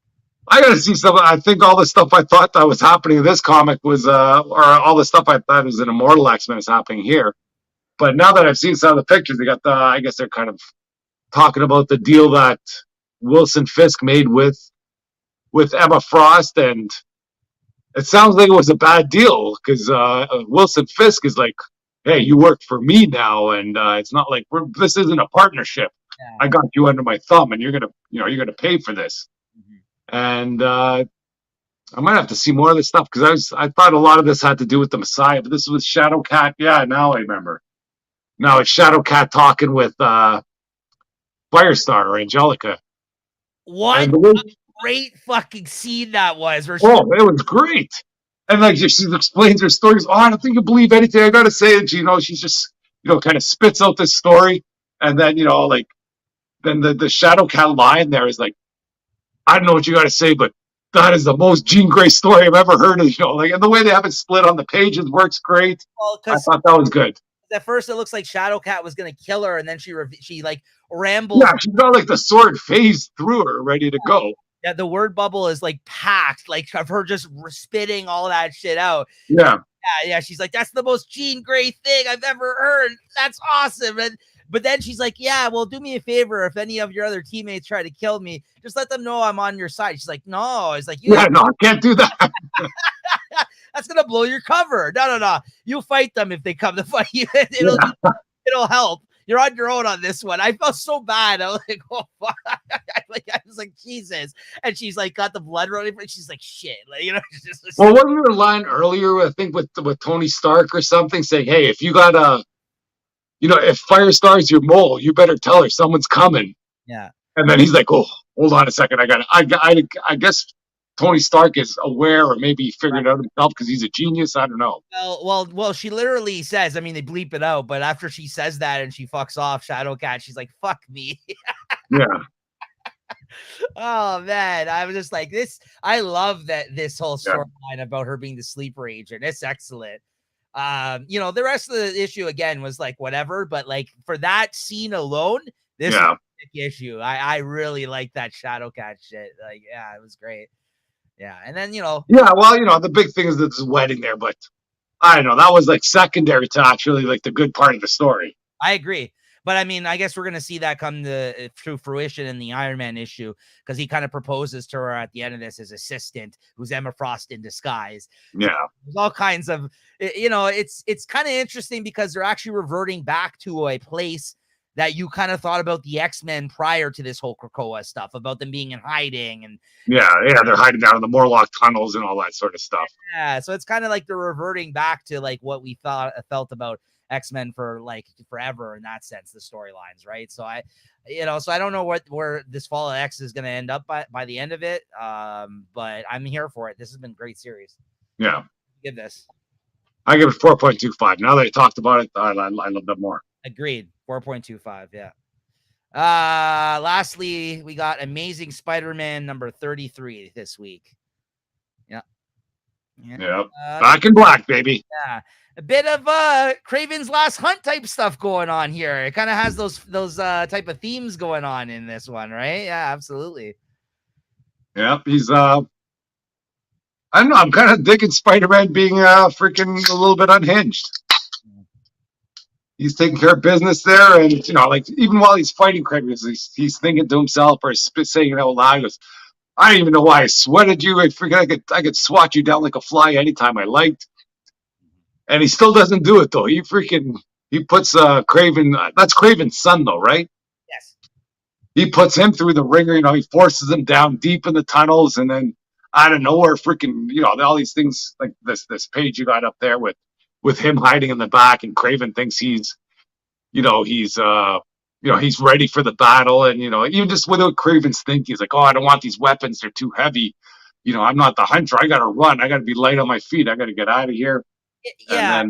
I got to see some. I think all the stuff I thought that was happening in this comic was, or all the stuff I thought was in Immortal X-Men is happening here. But now that I've seen some of the pictures, they got I guess they're kind of talking about the deal that Wilson Fisk made with Emma Frost, and it sounds like it was a bad deal because Wilson Fisk is like, "Hey, you work for me now, and it's not like this isn't a partnership. Yeah. I got you under my thumb, and you're gonna pay for this." Mm-hmm. And I might have to see more of this stuff because I thought a lot of this had to do with the Messiah, but this was Shadowcat. Yeah, now I remember. Now it's Shadowcat talking with Firestar or Angelica. What a great fucking scene that was. It was great. And like she explains her stories. Oh, I don't think you believe anything I gotta say. And she's just kind of spits out this story, and then then the Shadowcat line there is like, I don't know what you gotta say, but that is the most Jean Grey story I've ever heard of. And the way they have it split on the pages works great. Well, I thought that was good. At first, it looks like Shadowcat was gonna kill her, and then she like rambles. Yeah, she's got like the sword phased through her, ready to go. Yeah, the word bubble is like packed, like of her just spitting all that shit out. Yeah. Yeah. She's like, that's the most Jean Grey thing I've ever heard. That's awesome. But then she's like, yeah, well, do me a favor. If any of your other teammates try to kill me, just let them know I'm on your side. She's like, no. It's like, no, I can't do that. That's gonna blow your cover. No. You'll fight them if they come to fight you. It'll help. You're on your own on this one. I felt so bad. I was like, oh fuck. I was like, Jesus. And she's like, got the blood running. She's like, shit. Well, wasn't there a line earlier, I think, with Tony Stark or something, saying, hey, if you got if Firestar's your mole, you better tell her someone's coming. Yeah. And then he's like, oh, hold on a second. I guess Tony Stark is aware, or maybe he figured it out himself because he's a genius. I don't know. Well, she literally says, I mean, they bleep it out, but after she says that and she fucks off Shadowcat, she's like, fuck me. Yeah. Oh man, I was just like this. I love this whole storyline about her being the sleeper agent. It's excellent. The rest of the issue again was like whatever, but like for that scene alone, this is a big issue. I really like that Shadowcat shit. Like, yeah, it was great. Yeah, and then yeah, well, the big thing is this wedding there, but I don't know, that was like secondary to actually like the good part of the story. I agree. But I mean, I guess we're gonna see that come to fruition in the Iron Man issue because he kind of proposes to her at the end of this, his assistant, who's Emma Frost in disguise. Yeah, there's all kinds of, it's kind of interesting because they're actually reverting back to a place that you kind of thought about the X-Men prior to this whole Krakoa stuff, about them being in hiding and they're hiding down in the Morlock tunnels and all that sort of stuff. Yeah, so it's kind of like they're reverting back to like what we felt about X-Men for like forever in that sense, the storylines, right? So I don't know where this Fall of X is going to end up by the end of it, but I'm here for it. This has been a great series. Yeah, give this. I give it 4.25. Now that I talked about it, I love that more. Agreed. 4.25. Yeah. Lastly, we got Amazing Spider-Man number 33 this week. Yeah. Back in black, baby. Yeah. A bit of Kraven's Last Hunt type stuff going on here. It kind of has those type of themes going on in this one, right? Yeah, absolutely. Yep, he's I don't know, I'm kind of digging Spider-Man being freaking a little bit unhinged. He's taking care of business there, and like even while he's fighting Kraven, he's thinking to himself or saying it out loud. He goes, I don't even know why I sweated you. I could swat you down like a fly anytime I liked. And he still doesn't do it though. He puts Kraven. That's Kraven's son though, right? Yes. He puts him through the ringer. He forces him down deep in the tunnels, and then out of nowhere, freaking all these things like this page you got up there with him hiding in the back, and Kraven thinks he's ready for the battle, and even just without Kraven's thinking, he's like, oh, I don't want these weapons, they're too heavy. I'm not the hunter. I gotta run. I gotta be light on my feet. I gotta get out of here. Yeah,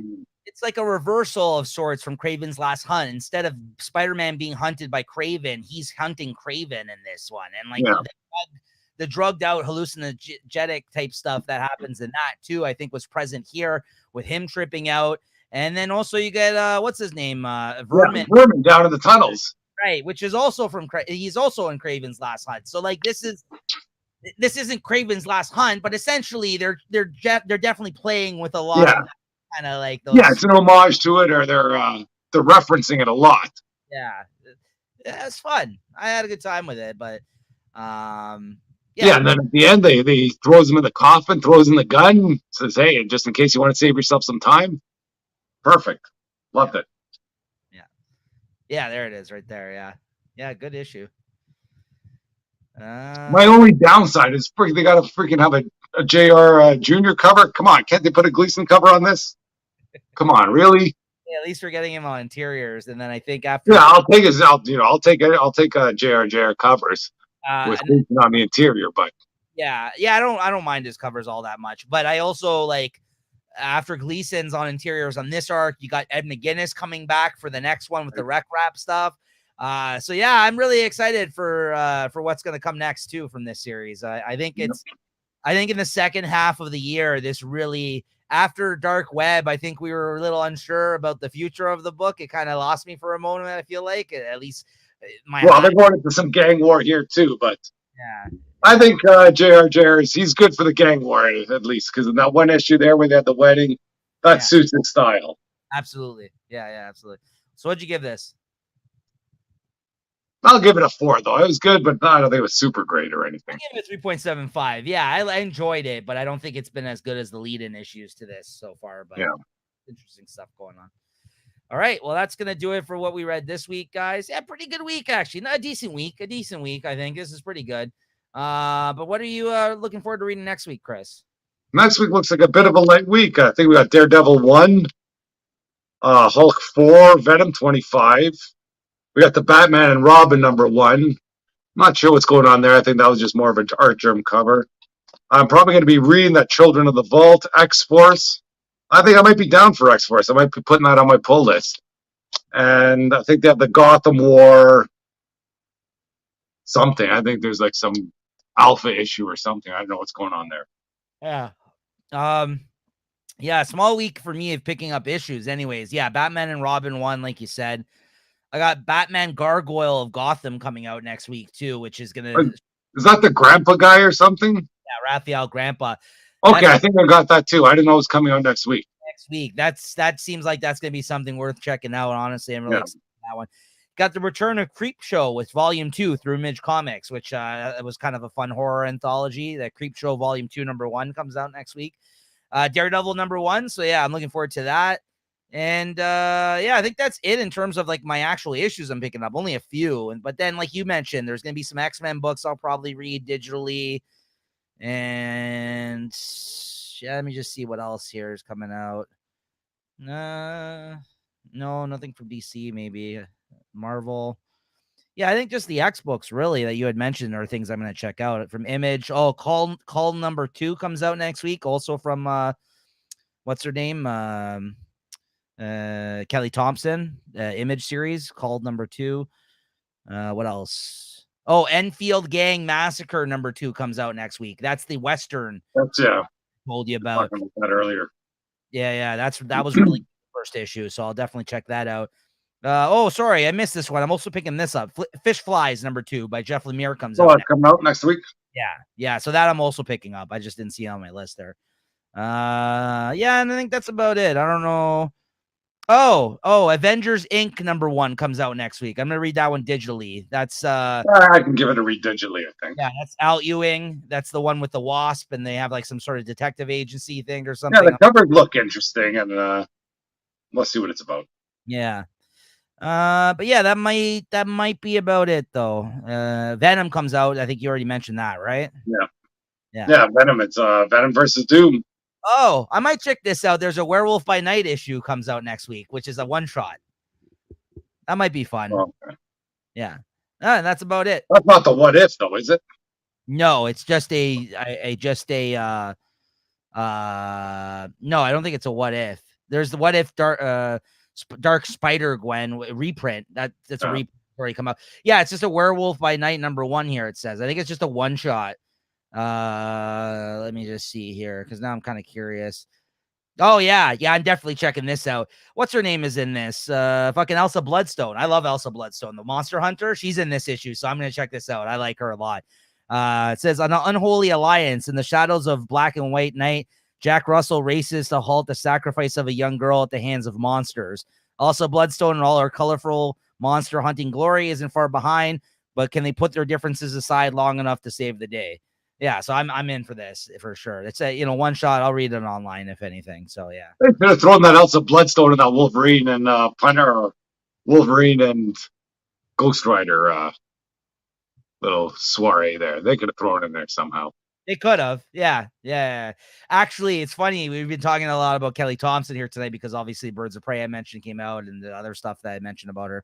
it's like a reversal of sorts from Kraven's Last Hunt. Instead of Spider-Man being hunted by Kraven, he's hunting Kraven in this one, and the drugged out hallucinogenic type stuff that happens in that too, I think was present here with him tripping out. And then also you get what's his name, Vermin. Yeah, Vermin down in the tunnels. Right, which is also he's also in Kraven's Last Hunt. So like this isn't Kraven's Last Hunt, but essentially they're definitely playing with a lot of kind of like those. Yeah, it's an homage to it, or they're referencing it a lot. Yeah, it's fun. I had a good time with it, but yeah, and then at the end they throws him in the coffin, throws in the gun, says, "Hey, just in case you want to save yourself some time." Perfect, loved it. Yeah, there it is, right there. Yeah, good issue. My only downside is they got to freaking have a JR Junior cover. Come on, can't they put a Gleason cover on this? Come on, really? Yeah, at least we're getting him on interiors, and then I think after. Yeah, I'll take his. I'll take JR covers with Gleason on the interior, but. Yeah, I don't mind his covers all that much, but I also like after Gleason's on interiors on this arc, you got Ed McGuinness coming back for the next one with the rec wrap stuff. So yeah, I'm really excited for what's going to come next too from this series. I think in the second half of the year, this really after Dark Web, I think we were a little unsure about the future of the book. It kind of lost me for a moment. I feel like at least they're going into some gang war here too, but yeah. I think JR he's good for the gang war at least, because in that one issue there where they had the wedding, that suits his style. Absolutely. Yeah, absolutely. So what'd you give this? I'll give it a 4 though. It was good, but I don't think it was super great or anything. I give it 3.75. Yeah, I enjoyed it, but I don't think it's been as good as the lead-in issues to this so far. But interesting stuff going on. All right, well, that's going to do it for what we read this week, guys. Yeah, pretty good week, actually. Not a decent week. I think. This is pretty good. But what are you looking forward to reading next week, Chris? Next week looks like a bit of a light week. I think we got Daredevil 1, Hulk 4, Venom 25. We got the Batman and Robin #1. Not sure what's going on there. I think that was just more of an art germ cover. I'm probably going to be reading that Children of the Vault, X-Force. I think I might be down for X-Force. I might be putting that on my pull list. And I think they have the Gotham War something. I think there's like some alpha issue or something. I don't know what's going on there. Yeah. Small week for me of picking up issues. Anyways, yeah, Batman and Robin 1, like you said. I got Batman Gargoyle of Gotham coming out next week too, which is gonna. Is that the Grandpa guy or something? Yeah, Raphael Grandpa. Okay, I think I got that too. I didn't know it was coming out next week. That seems like that's gonna be something worth checking out. Honestly, I'm really excited for that one. Got the return of Creep Show with Volume 2 through Image Comics, which it was kind of a fun horror anthology. That Creep Show Volume 2 #1 comes out next week. Daredevil #1. So yeah, I'm looking forward to that. And I think that's it in terms of like my actual issues I'm picking up. Only a few, but then like you mentioned, there's gonna be some X-Men books I'll probably read digitally. And let me just see what else here is coming out. No, nothing from DC. Maybe Marvel. Yeah, I think just the X books really that you had mentioned are things I'm gonna check out from Image. Oh, Call #2 comes out next week. Also from what's her name? Kelly Thompson, Image series called #2. What else? Oh, Enfield Gang Massacre #2 comes out next week. That's the Western. That's told you about that earlier. Yeah, that was really the first issue, so I'll definitely check that out. Sorry, I missed this one. I'm also picking this up. Fish Flies #2 by Jeff Lemire comes out. Coming out next week. Yeah. So that I'm also picking up. I just didn't see it on my list there. And I think that's about it. I don't know. Avengers Inc. #1 comes out next week. I'm gonna read that one digitally. That's I can give it a read digitally, I think. Yeah, that's Al Ewing. That's the one with the Wasp, and they have like some sort of detective agency thing or something. Yeah, the covers look interesting, and let's see what it's about. Yeah. But yeah, that might be about it though. Venom comes out. I think you already mentioned that, right? Yeah, Venom. It's Venom versus Doom. Oh, I might check this out. There's a Werewolf by Night issue comes out next week, which is a one-shot. That might be fun. Okay. Yeah. That's about it. That's not the What If though, is it? No, it's just no, I don't think it's a What If. There's the What If Dark Spider-Gwen reprint. That's a reprint already come out. Yeah, it's just a Werewolf by Night #1 here, it says. I think it's just a one-shot. Let me just see here because now I'm kind of curious. Oh yeah, I'm definitely checking this out. What's her name is in this? Fucking Elsa Bloodstone. I love Elsa Bloodstone, the Monster Hunter. She's in this issue, so I'm gonna check this out. I like her a lot. It says an unholy alliance in the shadows of Black and White Night. Jack Russell races to halt the sacrifice of a young girl at the hands of monsters. Also, Bloodstone and all her colorful monster hunting glory isn't far behind, but can they put their differences aside long enough to save the day? Yeah, so I'm in for this for sure. It's a one shot. I'll read it online if anything. So yeah, They could have thrown that Elsa Bloodstone in that Wolverine and Punter, Wolverine and Ghost Rider little soiree there. They could have thrown it in there somehow. they could have. Yeah. Actually, it's funny. We've been talking a lot about Kelly Thompson here tonight because obviously Birds of Prey I mentioned came out and the other stuff that I mentioned about her.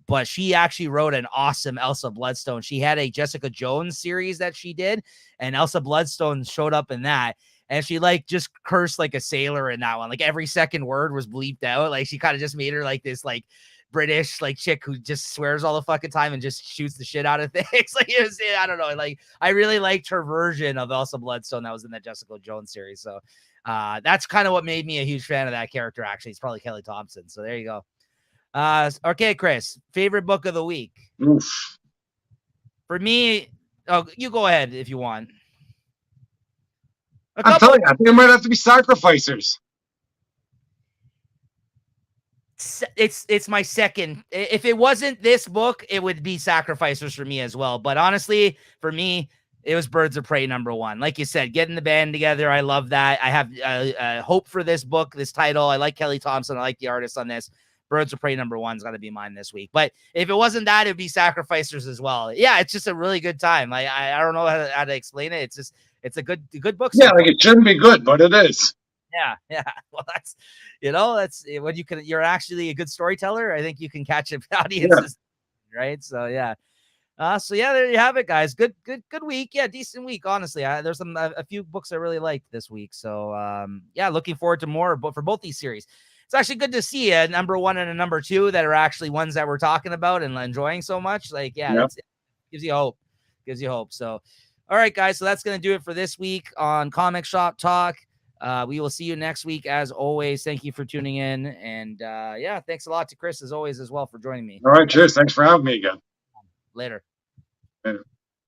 But she actually wrote an awesome Elsa Bloodstone. She had a Jessica Jones series that she did, and Elsa Bloodstone showed up in that. And she like just cursed like a sailor in that one. Like every second word was bleeped out. Like she kind of just made her like this like British like chick who just swears all the fucking time and just shoots the shit out of things. Like it was, I don't know. Like I really liked her version of Elsa Bloodstone that was in that Jessica Jones series. So that's kind of what made me a huge fan of that character. Actually, it's probably Kelly Thompson. So there you go. Okay, Chris, favorite book of the week. Oof. For me, oh, you go ahead if you want. I'm telling you, I think it might have to be Sacrificers. It's my second. If it wasn't this book, it would be Sacrificers for me as well. But honestly, for me, it was Birds of Prey #1. Like you said, getting the band together. I love that. I have hope for this book, this title. I like Kelly Thompson. I like the artist on this. Birds of Prey #1's got to be mine this week. But if it wasn't that, it'd be Sacrificers as well. Yeah, it's just a really good time. I don't know how to explain it. It's a good book. Yeah, like it shouldn't be good, but it is. Yeah. Well, that's when you're actually a good storyteller. I think you can catch audiences, right? So yeah. There you have it, guys. Good week. Yeah, decent week. Honestly, there's a few books I really liked this week. So looking forward to more. But for both these series, it's actually good to see a #1 and a #2 that are actually ones that we're talking about and enjoying so much. Like, it gives you hope. So, all right, guys. So that's gonna do it for this week on Comic Shop Talk. We will see you next week. As always, thank you for tuning in. And thanks a lot to Chris as always as well for joining me. All right, cheers. Thanks for having me again. Later. Later.